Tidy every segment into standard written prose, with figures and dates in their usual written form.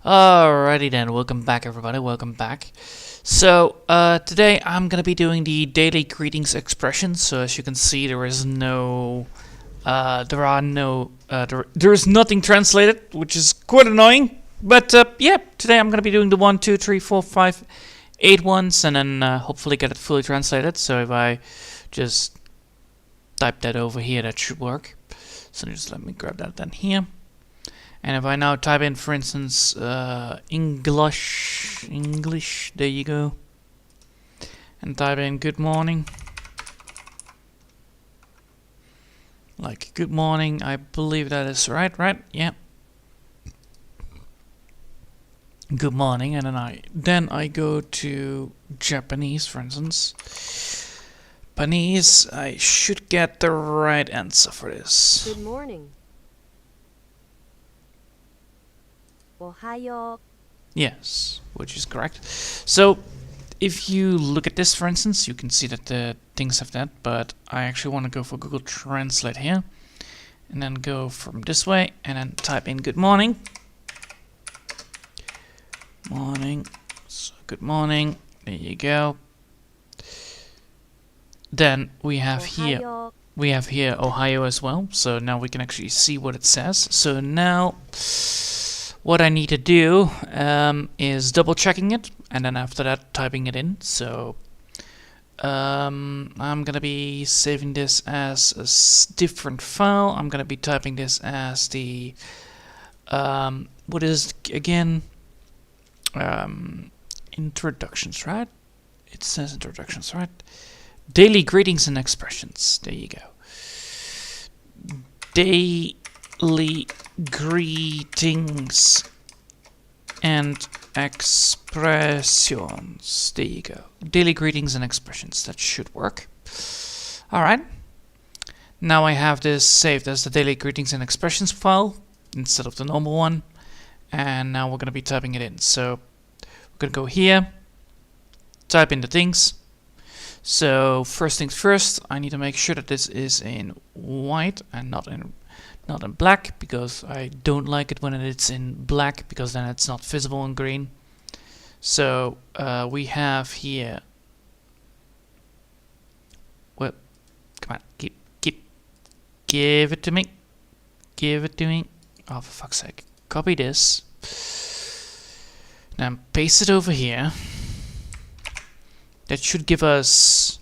Alrighty then, welcome back everybody, welcome back. So, today I'm gonna be doing the daily greetings expressions. So as you can see, there is nothing translated, which is quite annoying. But, yeah, today I'm gonna be doing the 1, 2, 3, 4, 5, 8 ones, and then hopefully get it fully translated. So if I just type that over here, that should work. So just let me grab that then here. And if I now type in, for instance, English, there you go, and type in good morning, like good morning, I believe that is right, yeah, good morning, and then I go to Japanese, for instance, Japanese, I should get the right answer for this. Good morning. Ohayo. Yes, which is correct. So, if you look at this, for instance, you can see that the things have that, but I actually want to go for Google Translate here, and then go from this way, and then type in good morning. Morning. So, good morning. There you go. Then we have Ohayo. here Ohio as well. So now we can actually see what it says. So now what I need to do is double checking it, and then after that typing it in. So I'm gonna be saving this as a different file. I'm gonna be typing this as the what is it again? Introductions, right? It says introductions, right? Daily greetings and expressions. There you go. Daily greetings and expressions. There you go. Daily greetings and expressions. That should work. Alright. Now I have this saved as the daily greetings and expressions file instead of the normal one. And now we're going to be typing it in. So we're going to go here, type in the things. So first things first, I need to make sure that this is in white and not in black, because I don't like it when it's in black, because then it's not visible in green. So we have here. Well, come on, give it to me. Give it to me. Oh, for fuck's sake! Copy this. Then paste it over here. That should give us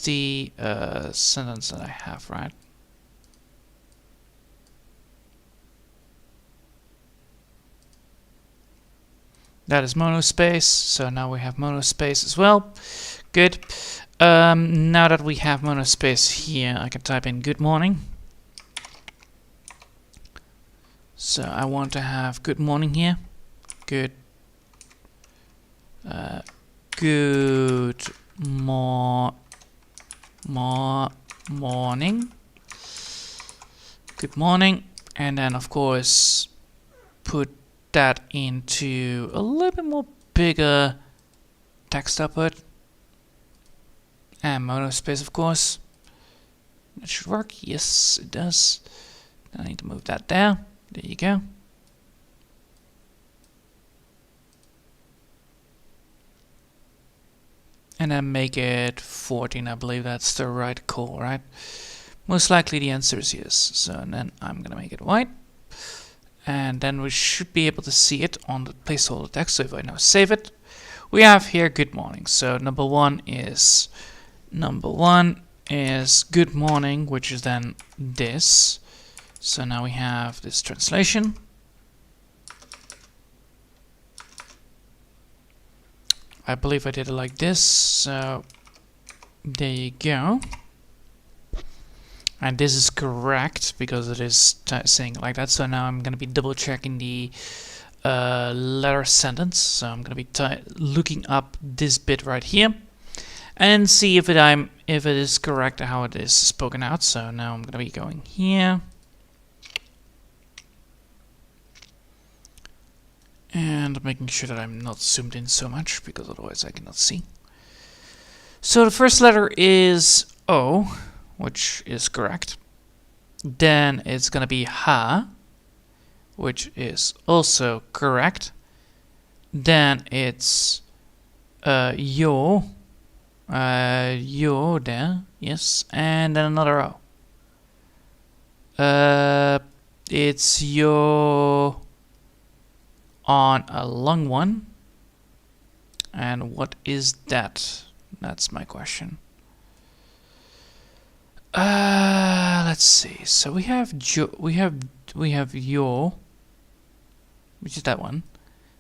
the sentence that I have, right? That is monospace, so now we have monospace as well. Good. Now that we have monospace here, I can type in good morning. So I want to have good morning here. Good morning. Good morning. And then of course put that into a little bit more bigger text output. And monospace, of course. That should work. Yes, it does. I need to move that there. There you go. And then make it 14. I believe that's the right call, right? Most likely the answer is yes. So then I'm gonna make it white. And then we should be able to see it on the placeholder text. So if I now save it, we have here good morning. So number one is good morning, which is then this. So now we have this translation. I believe I did it like this, so there you go. And this is correct because it is saying like that. So now I'm going to be double checking the letter sentence. So I'm going to be looking up this bit right here and see if it is correct how it is spoken out. So now I'm going to be going here. And making sure that I'm not zoomed in so much, because otherwise I cannot see. So the first letter is O, which is correct. Then it's going to be Ha, which is also correct. Then it's yo there, yes, and then another O. It's yo on a long one. And what is that? That's my question. Let's see. So we have yo, which is that one.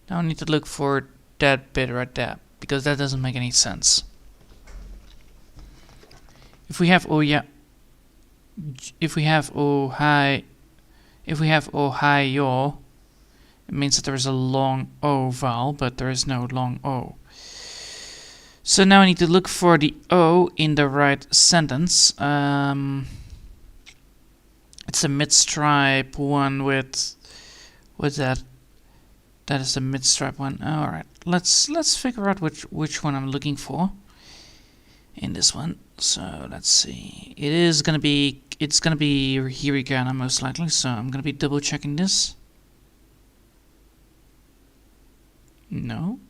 Now I need to look for that bit right there, because that doesn't make any sense. If we have Ohio, it means that there is a long O vowel, but there is no long O. So now I need to look for the O in the right sentence. It's a mid-stripe one with that. That is the mid-stripe one. All right, let's figure out which one I'm looking for in this one. So let's see. It's gonna be hiragana most likely. So I'm gonna be double checking this. No,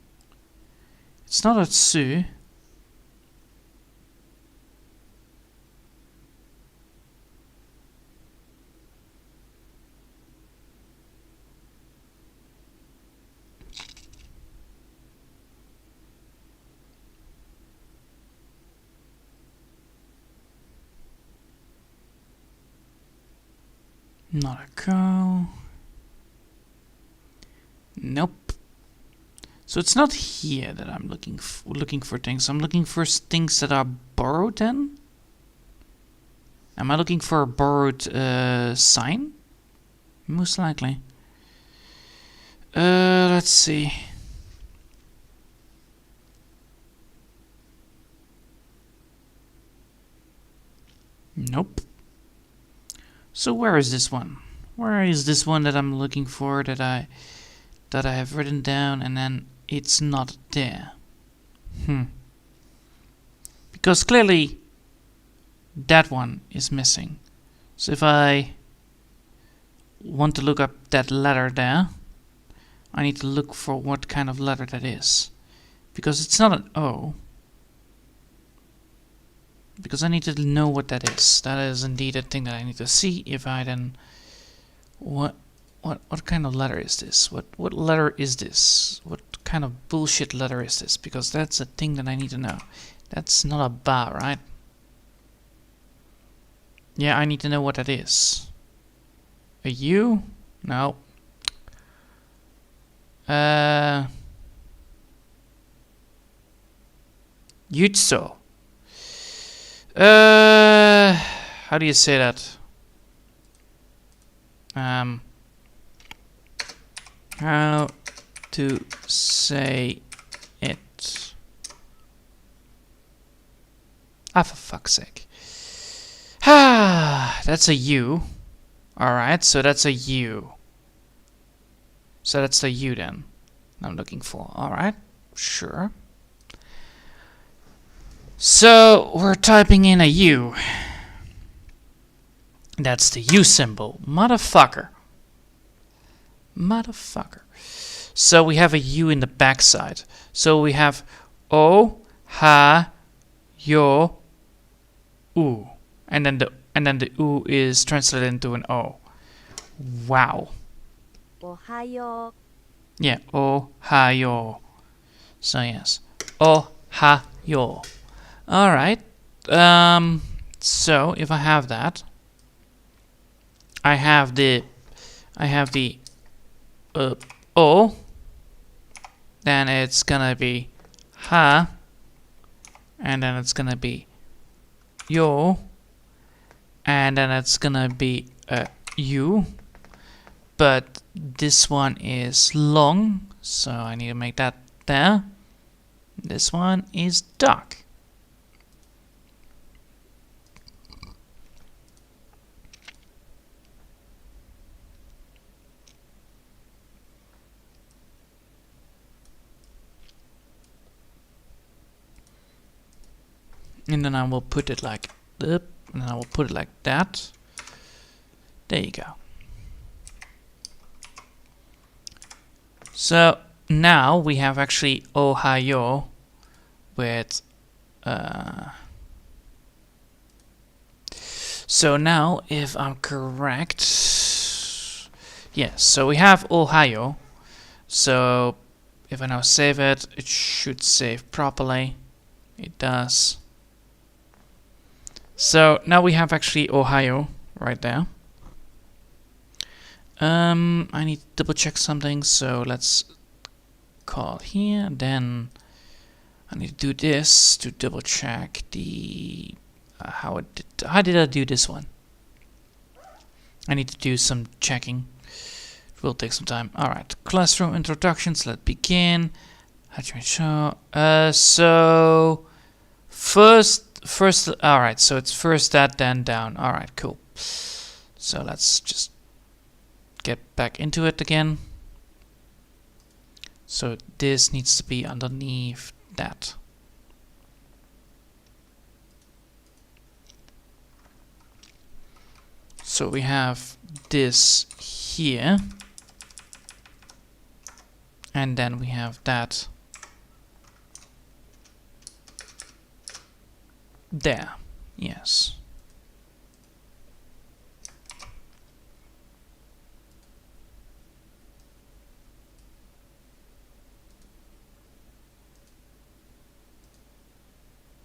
it's not a tsu. Not a cow. Nope. So it's not here that I'm looking for things. I'm looking for things that are borrowed then? Am I looking for a borrowed sign? Most likely. Let's see. Nope. So where is this one? Where is this one that I'm looking for that I have written down and then it's not there? Because clearly that one is missing. So if I want to look up that letter there, I need to look for what kind of letter that is. Because it's not an O. Because I need to know what that is. That is indeed a thing that I need to see if I then... What kind of letter is this? What letter is this? What kind of bullshit letter is this? Because that's a thing that I need to know. That's not a ba, right? Yeah, I need to know what that is. A U? No. Yutso. How do you say that? How to say it? Ah, for fuck's sake. Ah, that's a U. Alright, so that's a U. So that's the U then I'm looking for. Alright, sure. So we're typing in a U. That's the U symbol. Motherfucker. Motherfucker. So we have a U in the backside. So we have O, Ha, Yo, U. And then the U is translated into an O. Wow. Ohayo. Yeah, Ohayo. So yes. Ohayo. Alright. So if I have that, I have the O, then it's gonna be Ha, and then it's gonna be Yo, and then it's gonna be U, but this one is long, so I need to make that there. This one is dark. And then I will put it like that, and then I will put it like that. There you go. So now we have actually Ohio with so now if I'm correct, yes, so we have Ohio. So if I now save it, it should save properly. It does. So now we have actually Ohio right there. I need to double check something, so let's call here. Then I need to do this to double check the how did I do this one? I need to do some checking. It will take some time. All right, classroom introductions. Let's begin. So first. All right. So it's first that, then down. All right, cool. So let's just get back into it again. So this needs to be underneath that. So we have this here. And then we have that there. Yes.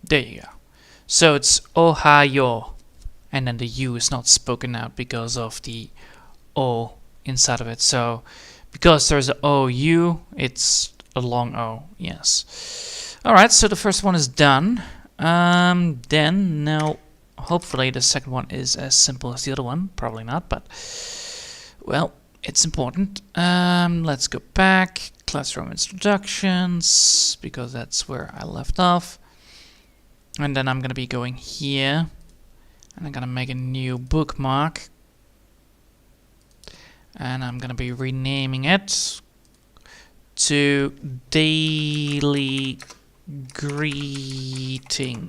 There you go. So it's Ohio, and then the U is not spoken out because of the O inside of it. So because there's a OU, it's a long O. Yes. All right. So the first one is done. Then now, hopefully the second one is as simple as the other one. Probably not, but well, it's important. Let's go back. Classroom introductions, because that's where I left off. And then I'm gonna be going here, and I'm gonna make a new bookmark, and I'm gonna be renaming it to daily greetings.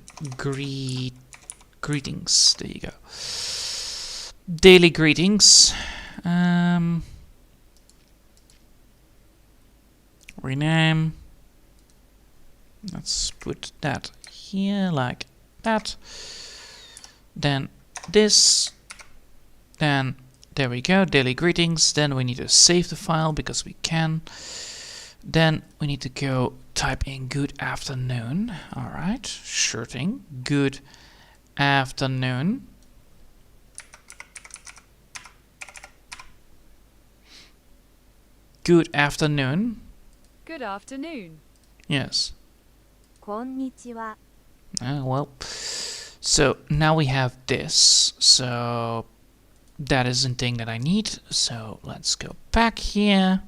There you go. Daily greetings. Rename. Let's put that here like that. Then this. Then there we go. Daily greetings. Then we need to save the file because we can. Then we need to go type in good afternoon. All right, sure thing. Good afternoon. Good afternoon. Good afternoon. Yes. こんにちは。 Well, so now we have this. So that is the thing that I need. So let's go back here.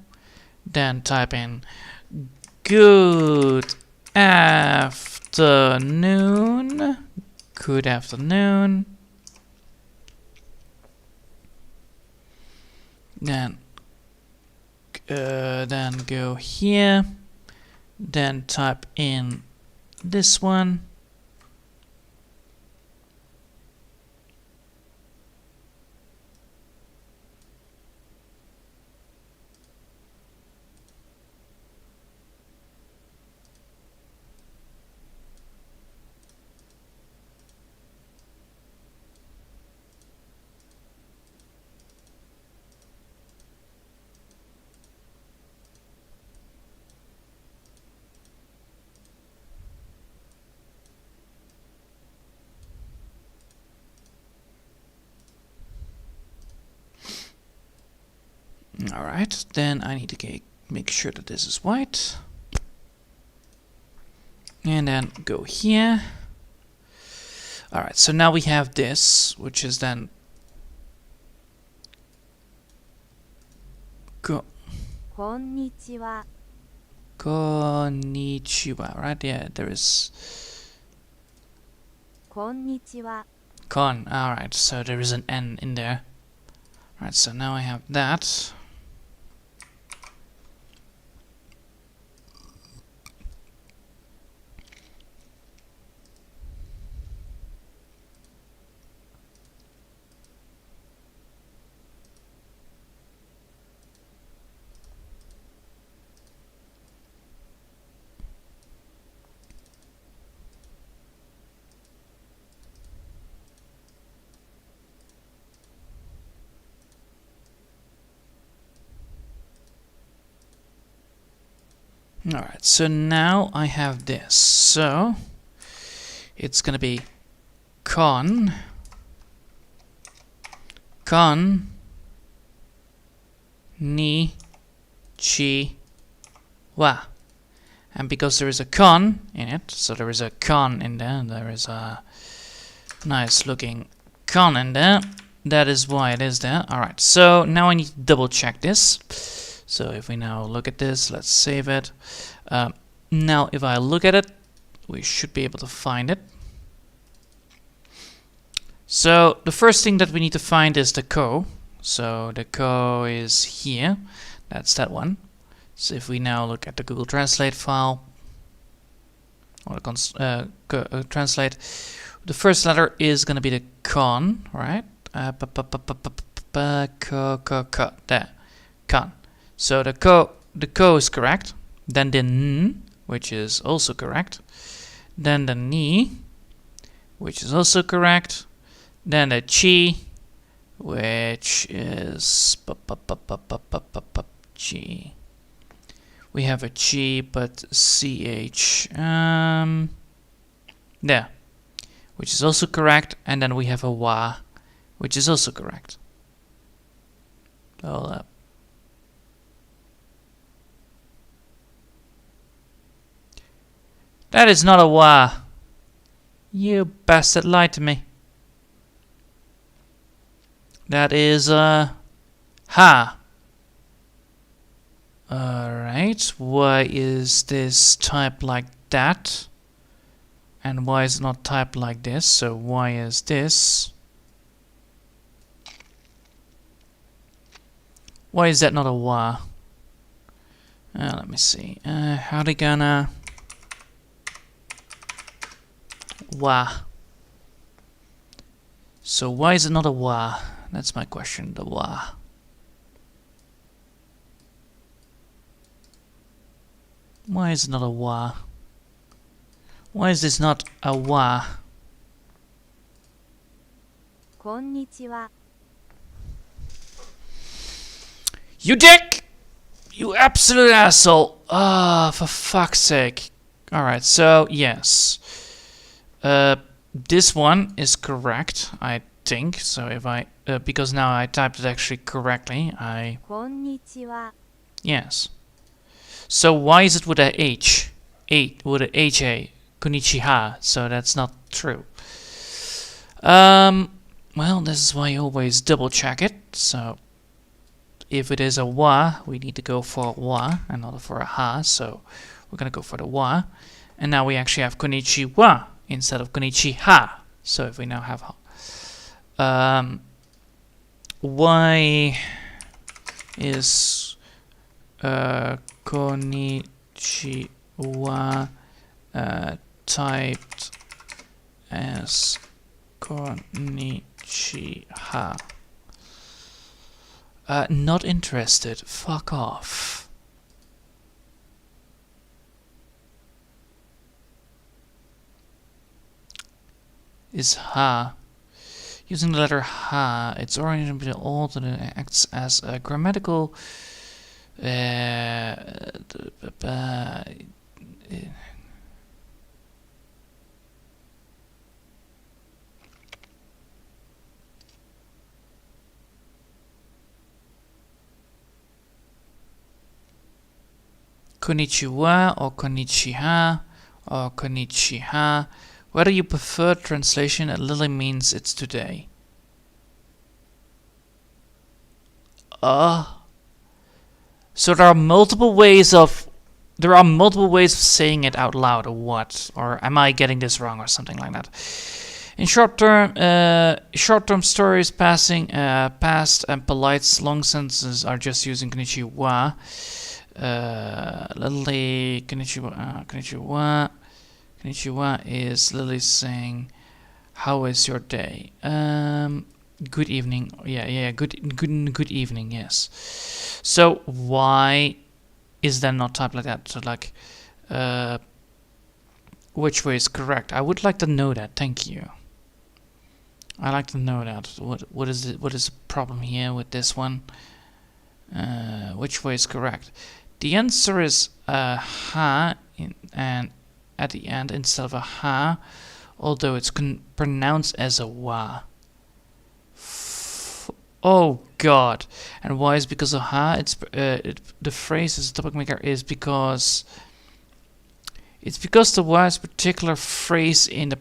Then type in good afternoon. Good afternoon. Then go here. Then type in this one. Alright, then I need to make sure that this is white. And then go here. Alright, so now we have this, which is then Konnichiwa. Konnichiwa, right? Yeah, there is Konnichiwa. Kon. Alright, so there is an N in there. Alright, so now I have that. Alright, so now I have this. So it's gonna be con ni chi wa. And because there is a con in it, so there is a con in there, and there is a nice looking con in there, that is why it is there. Alright, so now I need to double check this. So if we now look at this, let's save it. Now if I look at it, we should be able to find it. So the first thing that we need to find is the ko. So the ko is here. That's that one. So if we now look at the Google Translate file, or the translate, the first letter is going to be the con, right? There, con. So the ko is correct. Then the n, which is also correct. Then the ni, which is also correct. Then the chi, which is chi. We have a chi, but ch. There, which is also correct. And then we have a wa, which is also correct. Hold up. That is not a wa. You bastard lied to me. That is a ha. Alright, why is this typed like that? And why is it not typed like this? So why is this? Why is that not a wa? Let me see. How they gonna wa? So why is it not a wa? That's my question. The wa. Why is it not a wa? Why is this not a wa? こんにちは。 You dick! You absolute asshole! Ah, for fuck's sake. Alright, so yes. This one is correct, I think. So if I, because now I typed it actually correctly, こんにちは。 yes. So why is it with a H? With a HA? Konnichiwa. So that's not true. Well, this is why you always double check it. So if it is a wa, we need to go for wa and not for a ha. So we're gonna go for the wa. And now we actually have konnichiwa instead of konnichiha. So if we now have why is konnichiwa typed as konnichiha? Not interested. Fuck off. Is ha. Using the letter ha, its origin between all acts as a grammatical konnichiwa or konnichiha or konnichiha. Whether you prefer translation, it literally means it's today. So there are multiple ways of saying it out loud, or what? Or am I getting this wrong, or something like that? In short-term stories, past and polite long sentences are just using konnichiwa. Literally, konnichiwa. Konnichiwa is literally saying, "How is your day?" Good evening. Yeah. Good evening. Yes. So why is that not typed like that? So like, which way is correct? I would like to know that. Thank you. I like to know that. What is the problem here with this one? Which way is correct? The answer is a ha and at the end instead of a ha, although it's pronounced as a wa. Oh god! And why is because of ha? It's the phrase as a topic maker is because it's because the wa is a particular phrase in the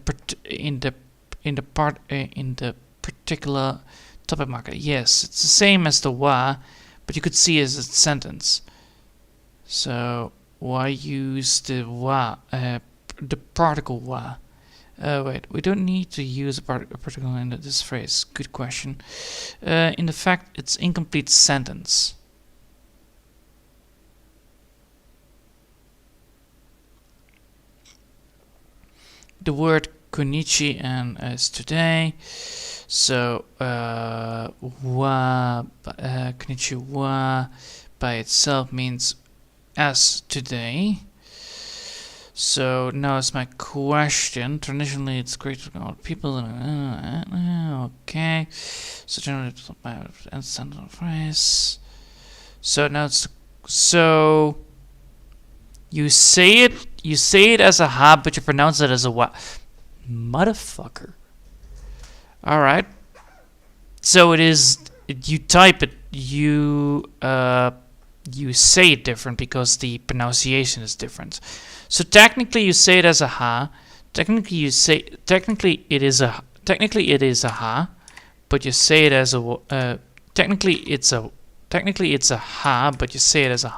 particular topic marker. Yes, it's the same as the wa, but you could see as a sentence. So why use the wa, the particle wa? Wait, we don't need to use a particle in this phrase. Good question. In fact, it's incomplete sentence. The word konichi and is today. So wa konichi wa by itself means as today. So now it's my question. Traditionally, it's great to know people. Okay. So generally, understand the phrase. So now it's you say it as a ha, but you pronounce it as a wa. Motherfucker. All right. So it is. You type it. You say it different because the pronunciation is different. So technically you say it as a ha. Technically it is a ha, but you say it as a technically it's a ha, but you say it as a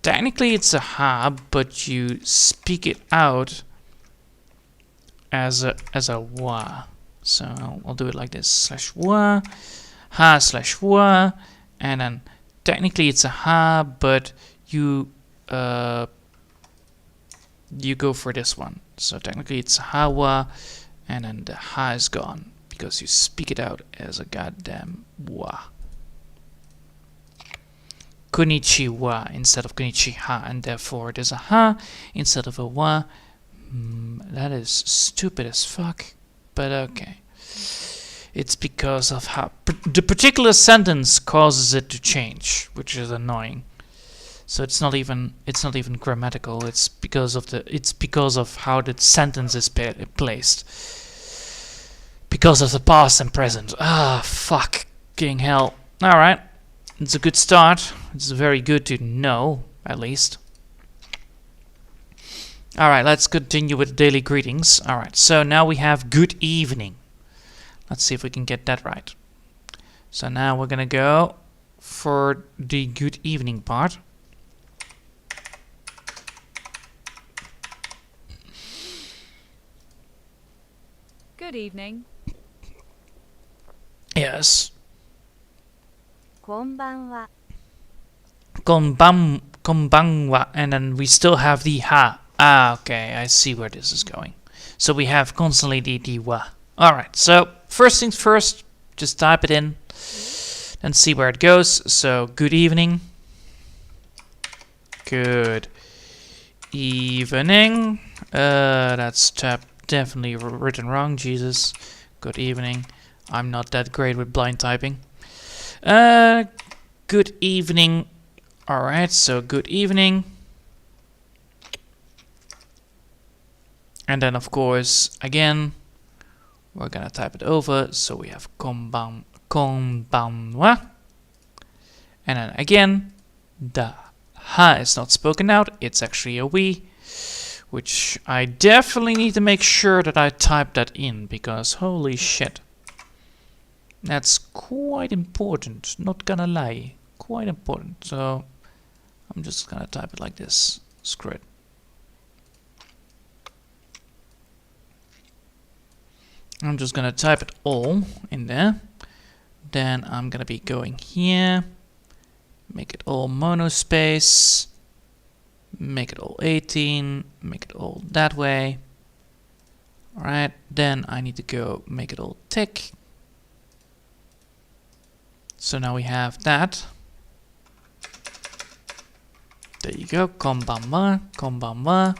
technically it's a ha, but you speak it out as a wa. So I'll do it like this: /wa, ha /wa, and then technically it's a ha, but you go for this one. So technically it's hawa, and then the ha is gone because you speak it out as a goddamn wa. Konnichiwa instead of konnichiha, and therefore there's a ha instead of a wa. That is stupid as fuck, but okay. It's because of how the particular sentence causes it to change, which is annoying. So it's not even grammatical. It's because of how the sentence is placed. Because of the past and present. Ah, fucking hell. All right, it's a good start. It's very good to know, at least. All right, let's continue with daily greetings. All right, so now we have good evening. Let's see if we can get that right. So now we're gonna go for the good evening part. Good evening. Yes. こんばんは。 Konbanwa, and then we still have the ha. Ah, okay, I see where this is going. So we have constantly the wa. Alright, so first things first, just type it in and see where it goes. So good evening. Good evening. That's definitely written wrong, Jesus. Good evening. I'm not that great with blind typing. Good evening. Alright, so good evening. And then of course, again, we're gonna type it over, so we have konbanwa. And then again, the ha is not spoken out, it's actually a we, which I definitely need to make sure that I type that in, because holy shit. That's quite important, not gonna lie, quite important. So I'm just gonna type it like this, screw it. I'm just gonna type it all in there. Then I'm gonna be going here, make it all monospace, make it all 18, make it all that way. Alright, then I need to go make it all tick. So now we have that. There you go, konbanwa, konbanwa.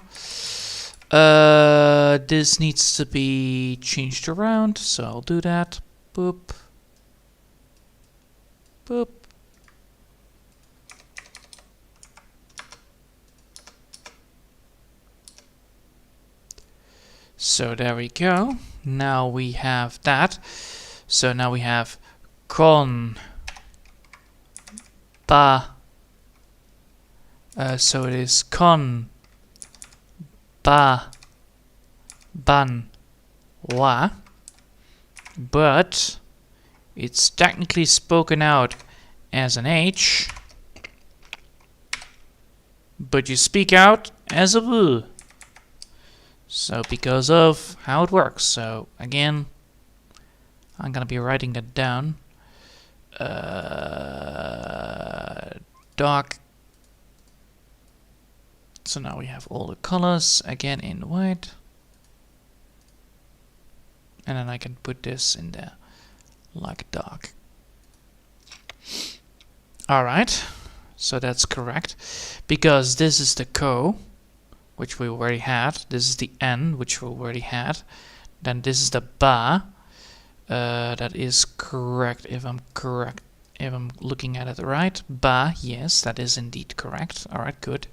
This needs to be changed around, so I'll do that. Boop. Boop. So there we go. Now we have that. So now we have con ba. So it is con ba ban wa, but it's technically spoken out as an H, but you speak out as a W. So because of how it works. So again, I'm gonna be writing that down. Dark. So now we have all the colors again in white. And then I can put this in there like dark. Alright, so that's correct. Because this is the ko, which we already had. This is the n, which we already had. Then this is the ba. That is correct if I'm looking at it right. Ba, yes, that is indeed correct. Alright, good.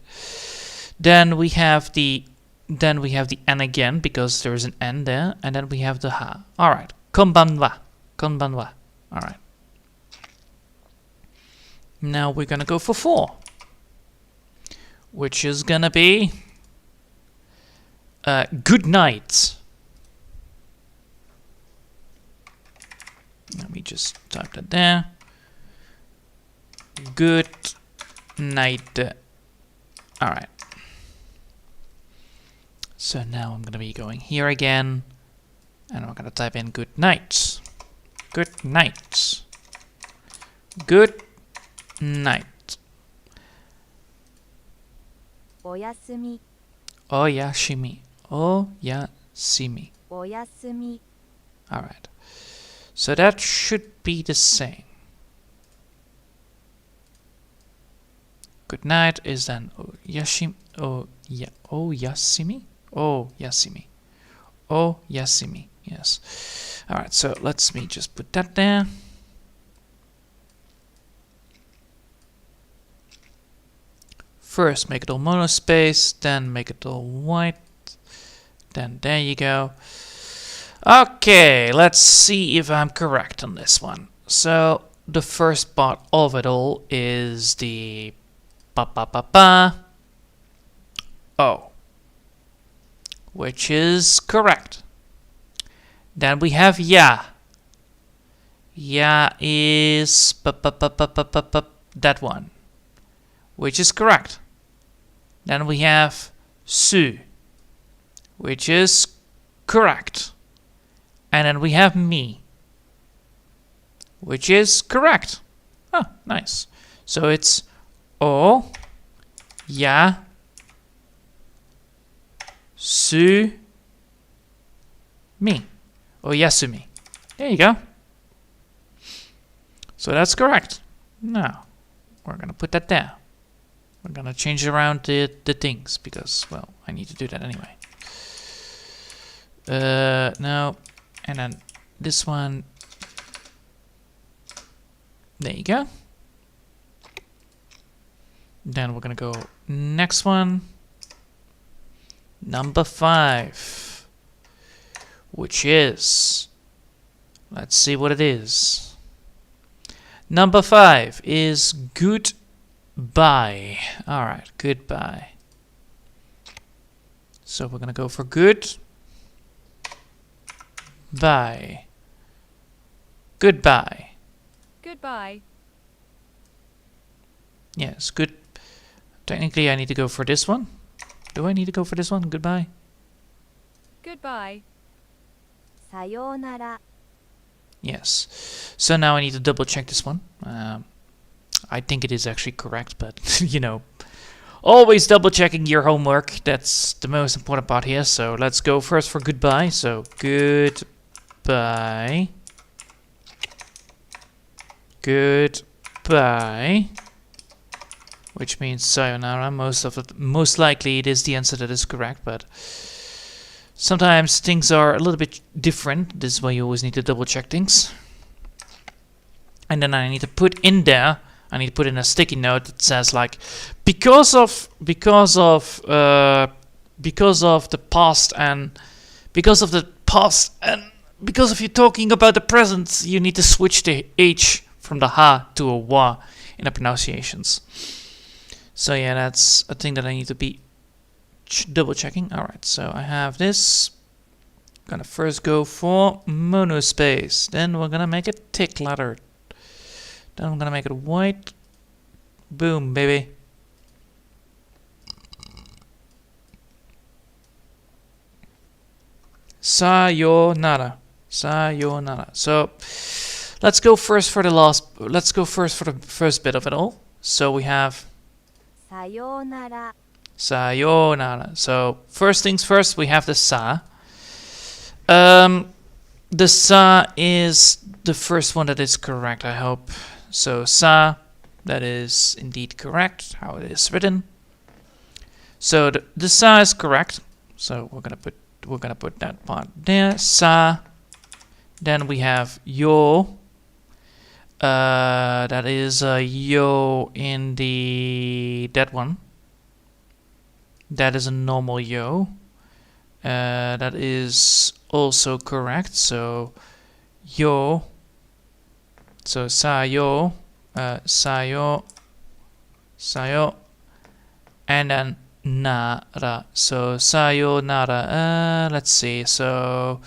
Then we have the n again because there is an n there, and then we have the ha. Alright. Konbanwa. Konbanwa. Alright. Now we're gonna go for 4. Which is gonna be good night. Let me just type that there. Good night. Alright. So now I'm gonna be going here again, and I'm gonna type in good night. Good night. Good night. おやすみ Oyashimi. Oyasimi. おやすみ Alright. So that should be the same. Good night is then oyashimi. Oyasimi? Oyasimi. Oyasimi. Yes. Alright, so let's me just put that there. First make it all monospace, then make it all white. Then there you go. Okay, let's see if I'm correct on this one. So the first part of it all is the ba ba ba ba O, which is correct. Then we have ya. Ya is that one, which is correct. Then we have su, which is correct. And then we have me, which is correct. Oh, nice. So it's o, ya, su, mi. Oyasumi. There you go. So that's correct. Now, we're going to put that there. We're going to change around the things because, well, I need to do that anyway. Now, and then this one. There you go. Then we're going to go next one. Number 5. Which is, let's see what it is. Number 5 is goodbye. Alright, goodbye. So we're gonna go for good. Bye. Goodbye. Goodbye. Yes, good. Technically I need to go for this one. Do I need to go for this one? Goodbye. Goodbye. さようなら Yes. So now I need to double check this one. I think it is actually correct, but you know, always double checking your homework. That's the most important part here. So let's go first for goodbye. So goodbye. Goodbye. Which means sayonara. Most likely it is the answer that is correct, but sometimes things are a little bit different. This is why you always need to double check things. And then I need to put in there, I need to put in a sticky note that says like, because of the past and because of the past and because if you're talking about the present, you need to switch the H from the ha to a wa in the pronunciations. So yeah, that's a thing that I need to be double checking. Alright, so I have this. Gonna first go for monospace. Then we're gonna make it tick letter. Then I'm gonna make it white. Boom, baby. Sayonara. Sayonara. So let's go first for the first bit of it all. So we have さようなら sayonara. So first things first, we have the sa. The sa is the first one that is correct, I hope. So sa, that is indeed correct, how it is written. So the sa is correct. So we're gonna put that part there. Sa. Then we have yo. That is yo in that one. That is a normal yo. That is also correct. So yo. So sayo, sayo, sayo, and then nara. So sayonara. Let's see. So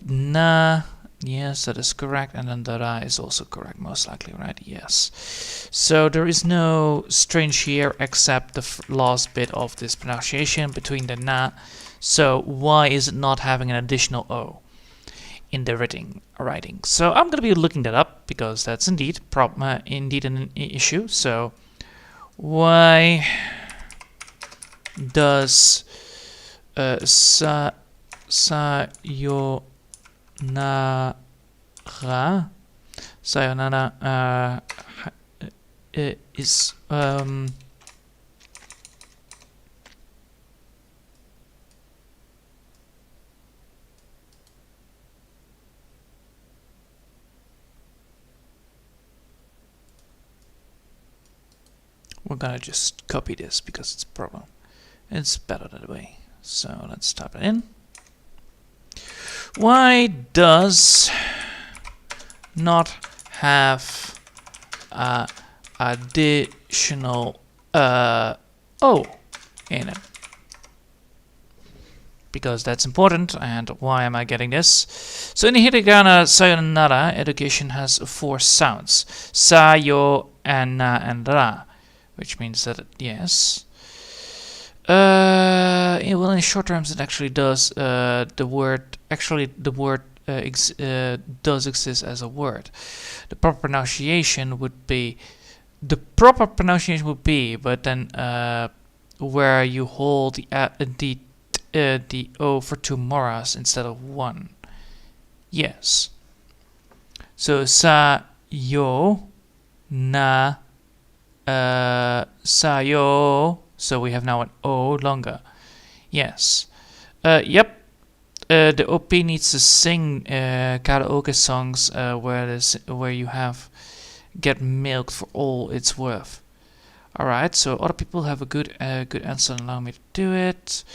na. Yes, that is correct, and then the ra is also correct, most likely, right? Yes. So there is no strange here except the last bit of this pronunciation between the na. So why is it not having an additional o in the writing? So I'm gonna be looking that up because that's indeed an issue. So why does sayonara is we're gonna just copy this because it's a problem. It's better that way. So let's type it in. Why does not have additional O in it? Because that's important. And why am I getting this? So in the hiragana sayonara, education has 4 sounds: sa, yo, and na, and ra, which means that yes. Well, in short terms, it actually does. The word does exist as a word. The proper pronunciation would be, but then where you hold the o for 2 moras instead of 1. Yes. So sa, yo, na, sa, yo. So we have now an O longer. Yes. Yep. The OP needs to sing karaoke songs where you get milked for all it's worth. Alright, so other people have a good answer and allow me to do it.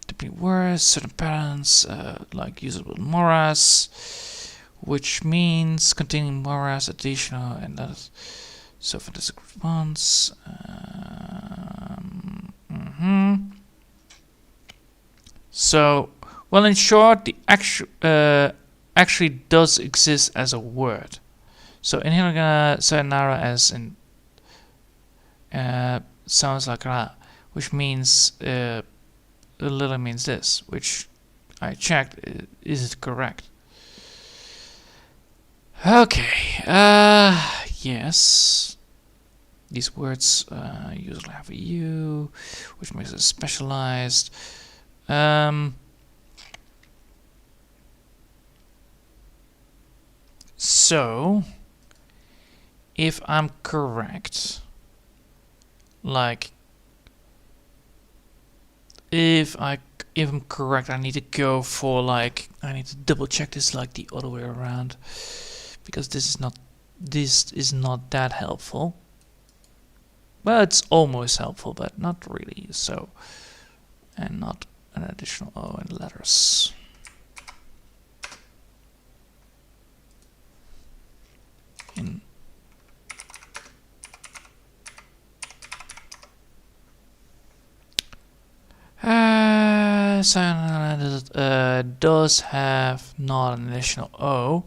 Different words, certain patterns, like usable moras, which means containing moras additional and that. So for this response, so well, in short, the actually does exist as a word. So in here we're gonna sayonara as in sounds like ra, which means literally means this, which I checked. Is it correct? Okay, yes. These words usually have a U, which makes it specialized. So, if I'm correct, if I'm correct, I need to go for I need to double check this like the other way around. Because this is not this is not that helpful. Well, it's almost helpful, but not really. So, and not an additional O in letters. In does have not an additional O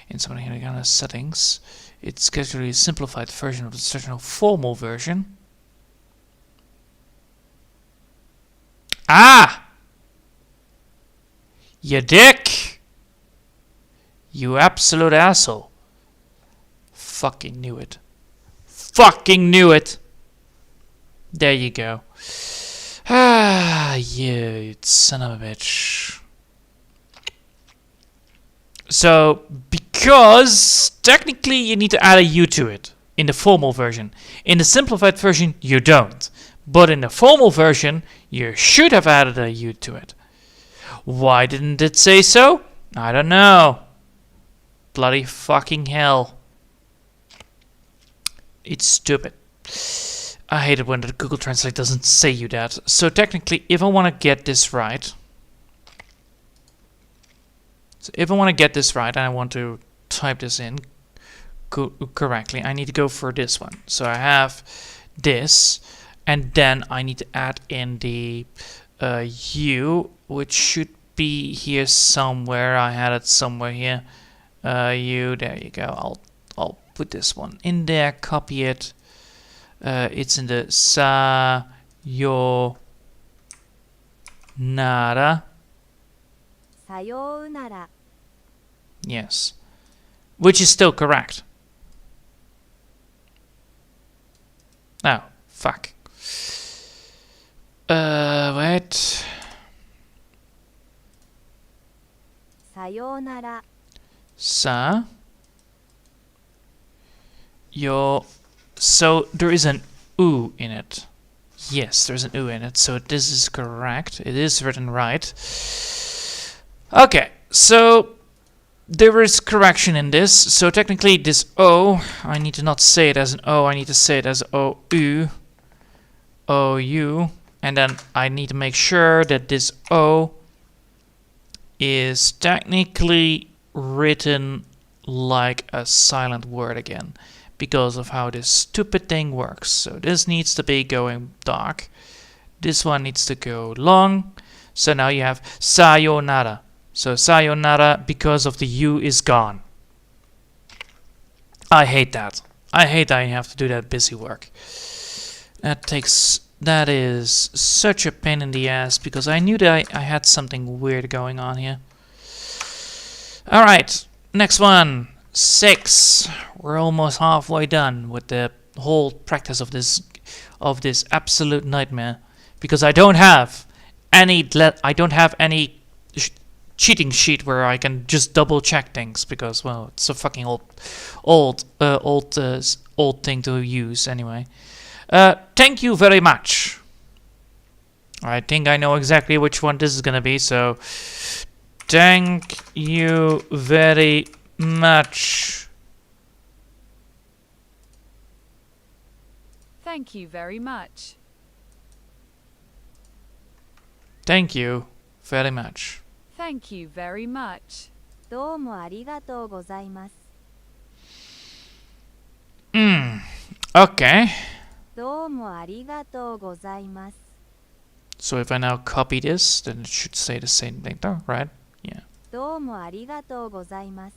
in some kind of settings. It's actually a simplified version of the traditional formal version. Ah! You dick! You absolute asshole. Fucking knew it. Fucking knew it! There you go. Ah, you son of a bitch. So, because technically you need to add a U to it in the formal version. In the simplified version, you don't. But in the formal version, you should have added a U to it. Why didn't it say so? I don't know. Bloody fucking hell. It's stupid. I hate it when the Google Translate doesn't say you that. So technically, if I want to get this right, and I want to type this in correctly, I need to go for this one. So I have this, and then I need to add in the U, which should be here somewhere. I had it somewhere here. U, there you go. I'll put this one in there, copy it. It's in the sayonara. Sayonara. Yes. Which is still correct. Oh, fuck. Wait. Sayonara. So there is an U in it. Yes, there's an U in it. So this is correct. It is written right. Okay, so there is correction in this. So technically this O, I need to not say it as an O. I need to say it as O-U. O-U. And then I need to make sure that this O is technically written like a silent word again, because of how this stupid thing works. So this needs to be going dark. This one needs to go long. So now you have sayonara. So sayonara, because of the U, is gone. I hate that. I hate that I have to do that busy work. That is such a pain in the ass, because I knew that I had something weird going on here. Alright, next one. 6. We're almost halfway done with the whole practice of this absolute nightmare, because I don't have any cheating sheet where I can just double check things, because, well, it's a fucking old thing to use anyway. Thank you very much. I think I know exactly which one this is gonna be, so thank you very much. Thank you very much. Thank you very much. Thank you very much. どうもありがとうございます。 Okay. どうもありがとうございます。 So if I now copy this, then it should say the same thing, though, right? Yeah. どうもありがとうございます。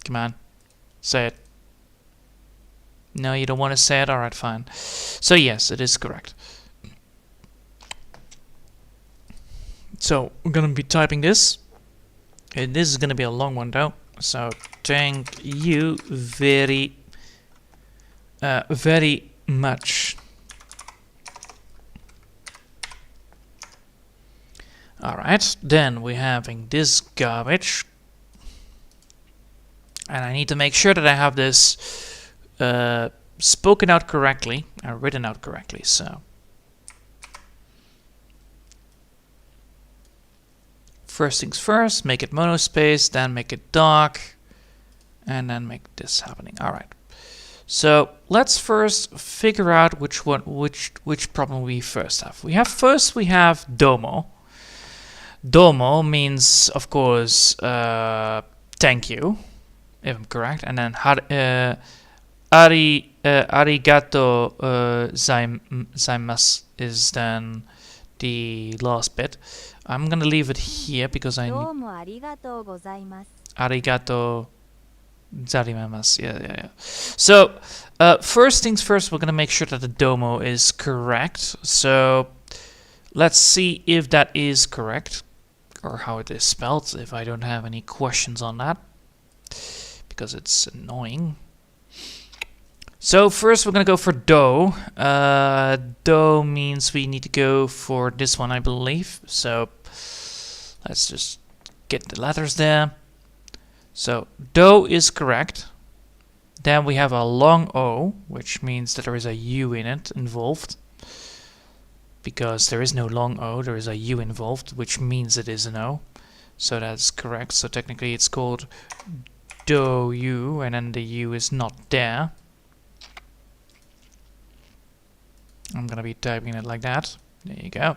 Come on. Say it. No, you don't want to say it? Alright, fine. So yes, it is correct. So, we're gonna be typing this. And this is gonna be a long one, though. So, thank you very much. Alright, then we're having this garbage. And I need to make sure that I have this spoken out correctly, written out correctly, so. First things first, make it monospace, then make it dark. and then make this happening. All right. So let's first figure out which problem we first have. We have domo. Domo means, of course, thank you, if I'm correct, and then arigato zaimasu is then the last bit. I'm gonna leave it here because I どうもありがとうございます。 arigato zaimasu. Yeah. So first things first, we're gonna make sure that the domo is correct. So let's see if that is correct, or how it is spelled, if I don't have any questions on that, because it's annoying. So first we're gonna go for do. Do means we need to go for this one, I believe. So let's just get the letters there. So do is correct. Then we have a long O, which means that there is a U in it involved. Because there is no long O, there is a U involved, which means it is an O. So that's correct. So technically it's called do U, and then the U is not there. I'm gonna be typing it like that. There you go.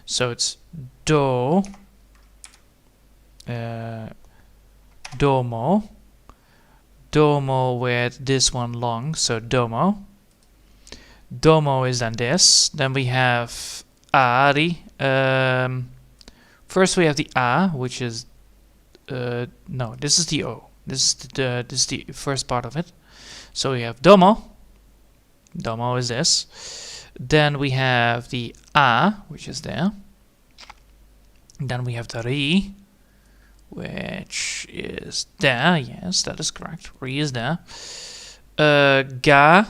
So it's do, domo, domo with this one long, so domo. Domo is then this. Then we have ari. First we have the a, which is no, this is the o. This is the first part of it. So we have domo. Domo is this. Then we have the a, which is there. Then we have the ri, which is there. Yes, that is correct. Ri is there. Ga,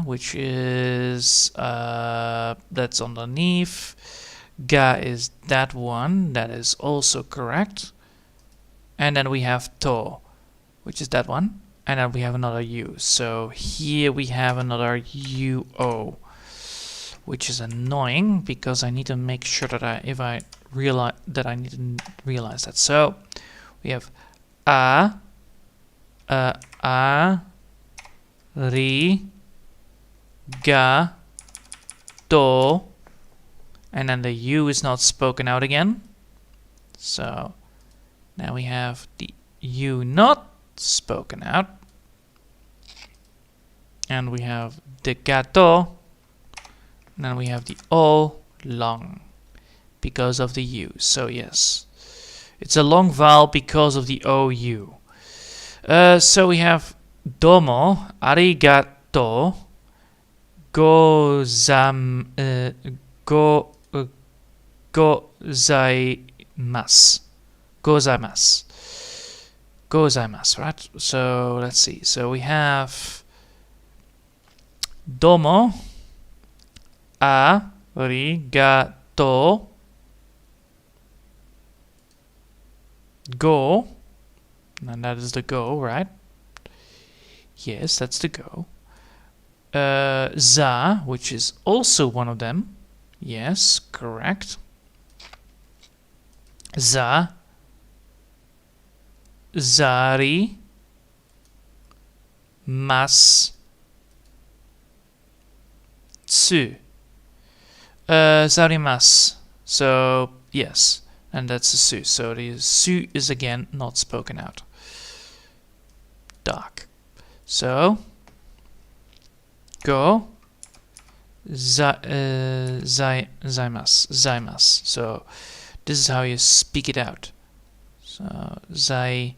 which is that's underneath. Ga is that one. That is also correct. And then we have to, which is that one. And then we have another U. So here we have another UO, which is annoying because I need to make sure that I need to realize that. So we have a, ri, ga, do, and then the U is not spoken out again. So now we have the U not spoken out, and we have the gato, and then we have the O long because of the U. So yes, it's a long vowel because of the OU. So we have domo, arigato, gozaimasu. Gozaimasu, right? So let's see. So we have domo, arigato, go, and that is the go, right? Yes, that's the go. Za, which is also one of them. Yes, correct. Za, zari, mas, tsu. Zarimasu. So yes, and that's a su. So the su is again not spoken out. Dark. So go, zaimasu. So this is how you speak it out. So zaimasu.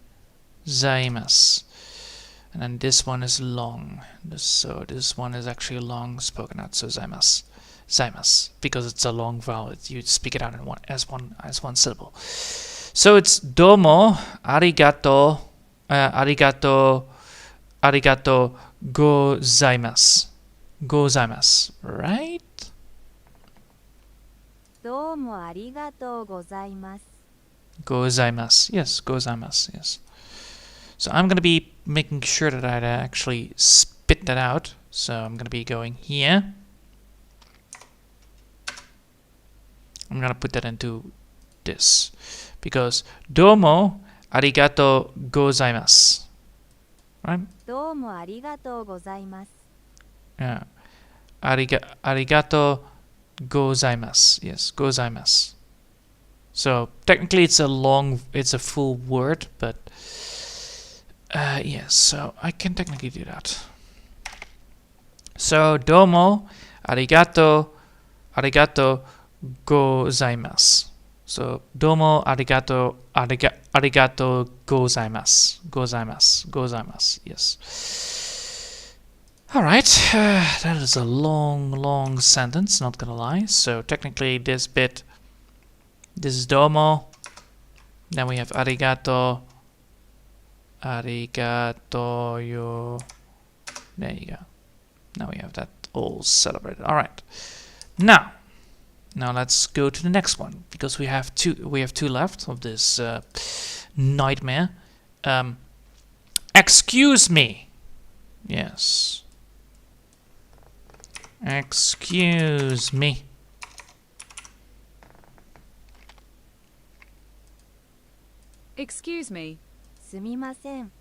And then this one is long. So this one is actually long spoken out. So zaimasu. Zaimasu, because it's a long vowel. You speak it out in as one syllable. So it's domo, arigato, arigato, gozaimasu. Gozaimasu, right? どうもありがとうございます。 Gozaimasu. Yes, gozaimasu. Yes. So I'm going to be making sure that I actually spit that out. So I'm going to be going here. I'm going to put that into this. Because domo, arigato gozaimasu. Right? どうもありがとうございます。 Yeah. Arigato gozaimasu. Yes, gozaimasu. So technically it's a full word, but yes, so I can technically do that. So domo arigato gozaimasu. So domo arigato gozaimasu. Yes. All right, that is a long sentence, not gonna lie. So technically this is domo. Then we have arigato yo. There you go. Now we have that all celebrated. All right. Now let's go to the next one, because we have two left of this nightmare. Excuse me. Yes. Excuse me. Excuse me. すみません。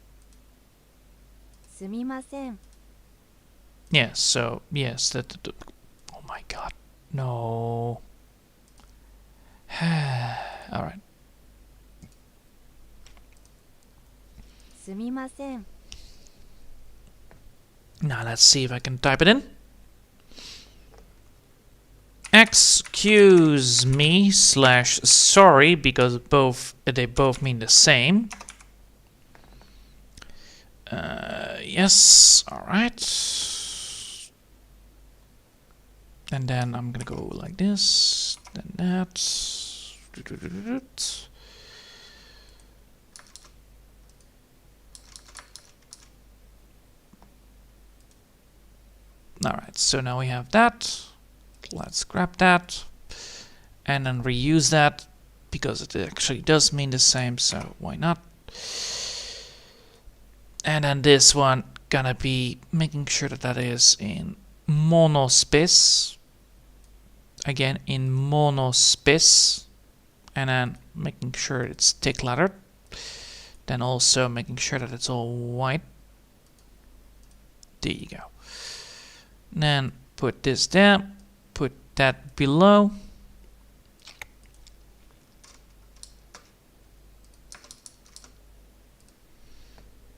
すみません。 Yes, so yes, oh my god. No. All right. すみません。 Now let's see if I can type it in. Excuse me / sorry, because they both mean the same. Yes, all right. And then I'm gonna go like this, then that. Alright, so now we have that. Let's grab that and then reuse that, because it actually does mean the same, so why not? And then this one, gonna be making sure that is in monospace. Again, in monospace. And then making sure it's thick lettered. Then also making sure that it's all white. There you go. Then put this there. Put that below.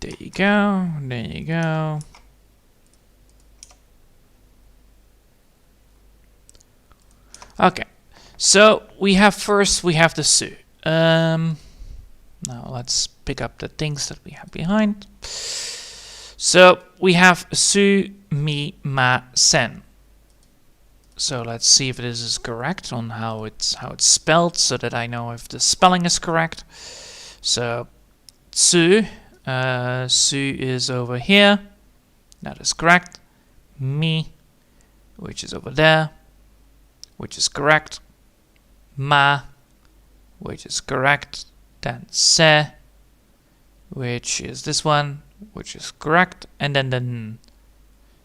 There you go. There you go. Okay, so we have the su. Now let's pick up the things that we have behind. So we have su mi ma sen. So let's see if this is correct on how it's spelled, so that I know if the spelling is correct. So su is over here. That is correct. Mi, which is over there, which is correct. Ma, which is correct. Then se, which is this one, which is correct. And then the n.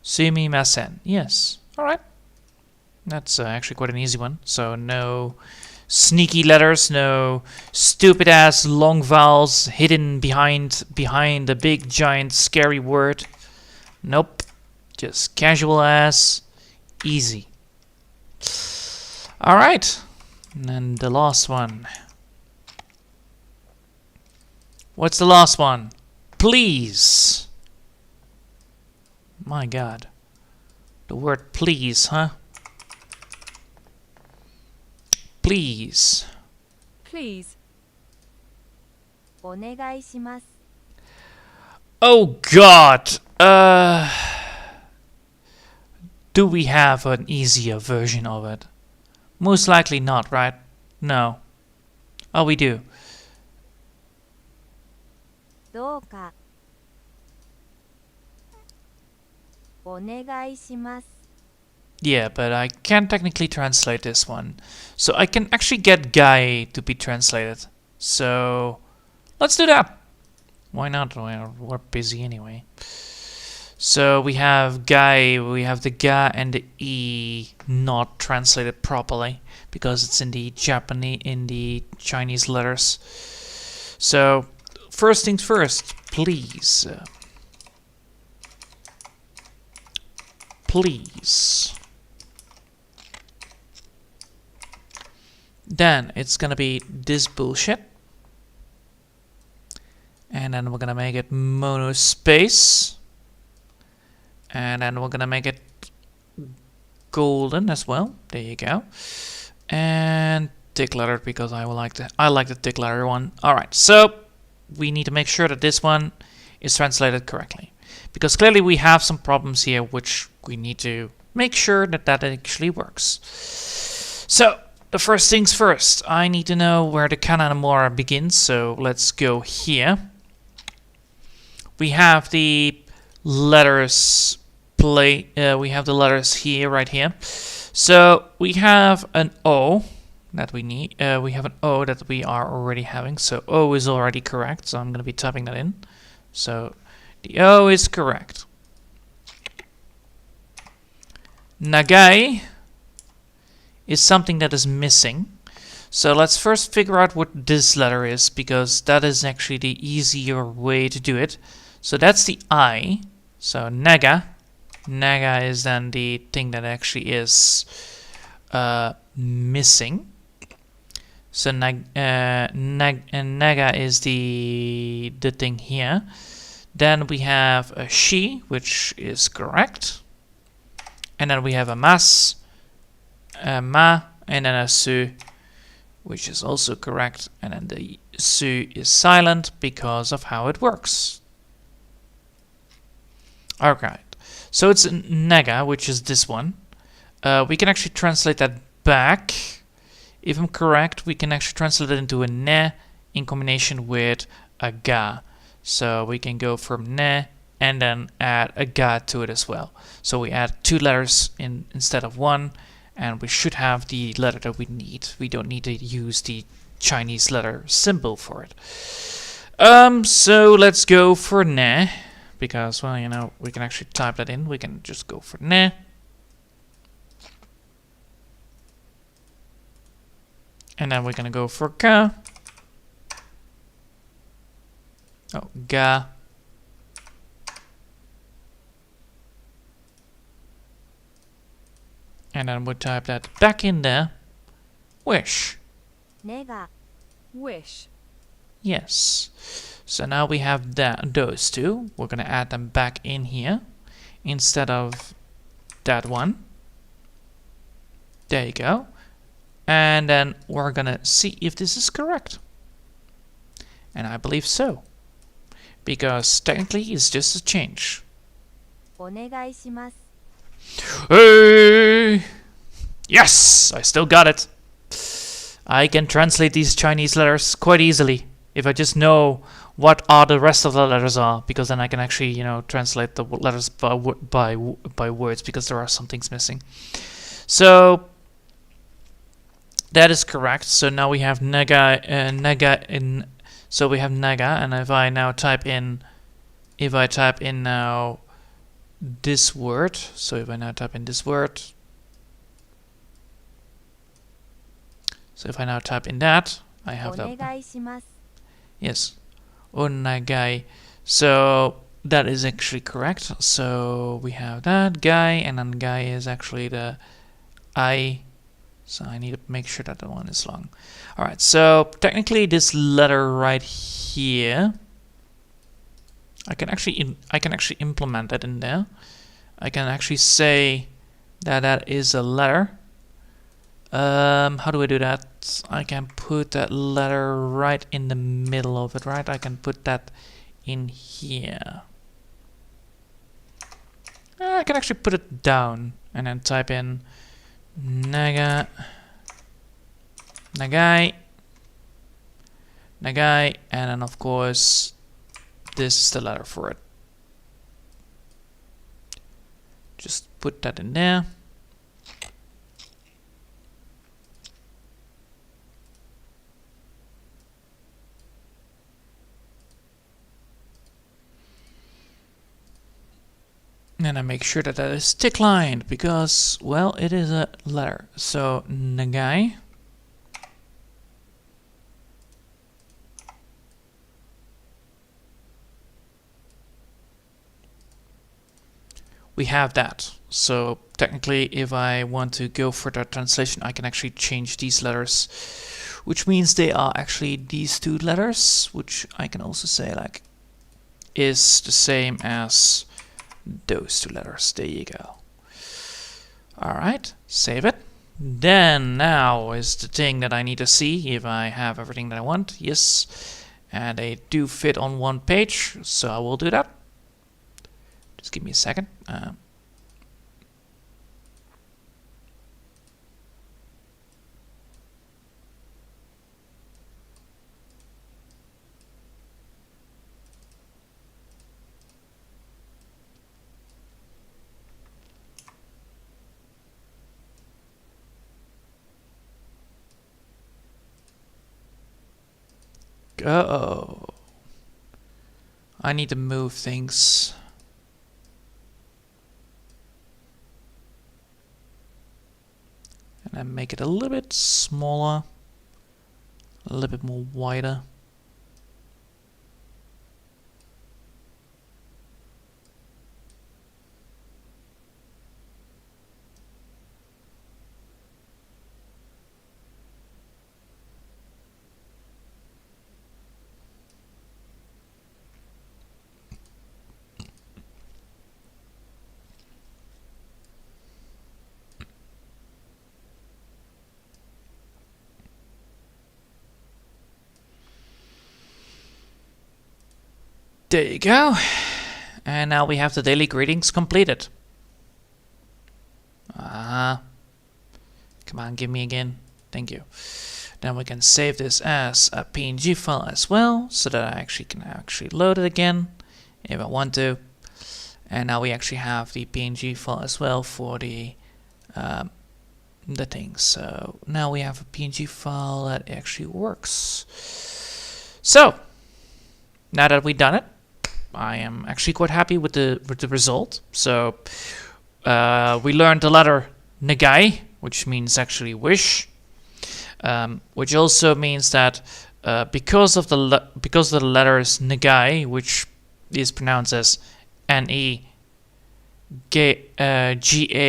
Sumimasen. Yes. Alright. That's actually quite an easy one. So no sneaky letters, no stupid ass long vowels hidden behind a big giant scary word. Nope. Just casual ass. Easy. Alright. And then the last one. What's the last one? Please. My god. The word please, huh? Please. Please. お願いします。 Oh god. Do we have an easier version of it? Most likely not, right? No. Oh, we do. どうか。お願いします。 Yeah, but I can't technically translate this one. So I can actually get Guy to be translated. So let's do that. Why not? We're busy anyway. So we have Guy, we have the Ga and the E not translated properly because it's in the Japanese, in the Chinese letters. So first things first, please. Please. Then it's gonna be this bullshit. And then we're gonna make it monospace. And then we're gonna make it golden as well. There you go. And thick lettered because I like the thick letter one. Alright, so we need to make sure that this one is translated correctly. Because clearly we have some problems here which we need to make sure that that actually works. So, the first things first, I need to know where the Kananamora begins, so let's go here. We have the letters we have the letters here, right here. So we have an O that we need. We have an O that we are already having. So O is already correct. So I'm going to be typing that in. So the O is correct. Nagai is something that is missing. So let's first figure out what this letter is, because that is actually the easier way to do it. So that's the I. So Naga. Naga is then the thing that actually is missing. So Naga is the thing here. Then we have a she, which is correct. And then we have a mas, a ma, and then a su, which is also correct. And then the su is silent because of how it works. Alright. So it's Naga, which is this one. We can actually translate that back. If I'm correct, we can actually translate it into a ne in combination with a ga. So we can go from ne and then add a ga to it as well. So we add 2 letters instead of 1, and we should have the letter that we need. We don't need to use the Chinese letter symbol for it. So let's go for ne. Because, well, you know, we can actually type that in. We can just go for ne. And then we're going to go for ka. Oh, ga. And then we'll type that back in there. Wish. Nega. Wish. Yes. So now we have those two. We're going to add them back in here instead of that one. There you go. And then we're going to see if this is correct. And I believe so. Because technically it's just a change. お願いします。 Hey! Yes! I still got it. I can translate these Chinese letters quite easily if I just know what are the rest of the letters are, because then I can actually, you know, translate the letters by words, because there are some things missing. So that is correct. So now we have naga, so we have naga, and if I now type in, now this word, so if I now type in this word, so if I now type in that, I have お that. 願いします。 Yes. Onagai. So that is actually correct. So we have that guy, and then guy is actually the I. So I need to make sure that the one is long. Alright, so technically this letter right here, I can actually implement that in there. I can actually say that that is a letter. How do I do that? I can put that letter right in the middle of it, right? I can put that in here. I can actually put it down and then type in Nagai, and then of course this is the letter for it. Just put that in there. And I make sure that that is thick lined, because, well, it is a letter. So, Nagai. we have that. So technically, if I want to go for that translation, I can actually change these letters, which means they are actually these two letters, which I can also say like is the same as those two letters. There you go. Alright, save it. Then now is the thing that I need to see if I have everything that I want. Yes, and they do fit on one page, so I will do that. Just give me a second. Go. I need to move things. And then make it a little bit smaller, a little bit more wider. There you go. And now we have the daily greetings completed. Come on, give me again. Thank you. Then we can save this as a PNG file as well, so that I actually can load it again if I want to. And now we actually have the PNG file as well for the thing. So now we have a PNG file that actually works. So now that we've done it, I am actually quite happy with the result. So we learned the letter Nagai, which means actually wish, which also means that because of the letters Nagai, which is pronounced as N-E-G-A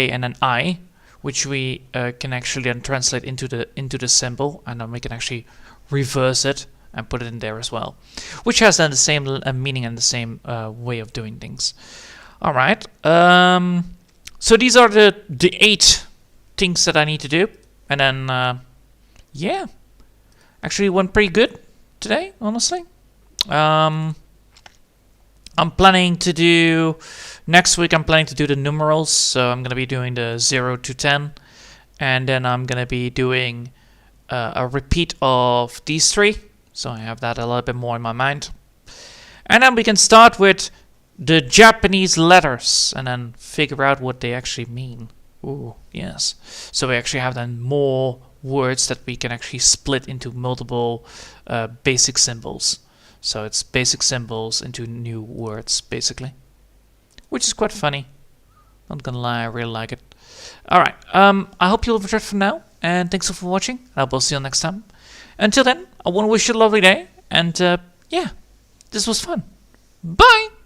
and an I, which we can actually then translate into the symbol, and then we can actually reverse it and put it in there as well, which has then the same meaning and the same way of doing things. All right. So these are the 8 things that I need to do, and then yeah, actually went pretty good today, honestly. I'm planning to do next week. I'm planning to do the numerals, so I'm gonna be doing the 0 to 10, and then I'm gonna be doing a repeat of these 3. So I have that a little bit more in my mind. And then we can start with the Japanese letters and then figure out what they actually mean. Ooh, yes. So we actually have then more words that we can actually split into multiple basic symbols. So it's basic symbols into new words, basically. Which is quite funny. Not gonna lie, I really like it. Alright, I hope you'll enjoy it for now. And thanks for watching. I will see you next time. Until then, I want to wish you a lovely day, and yeah, this was fun. Bye!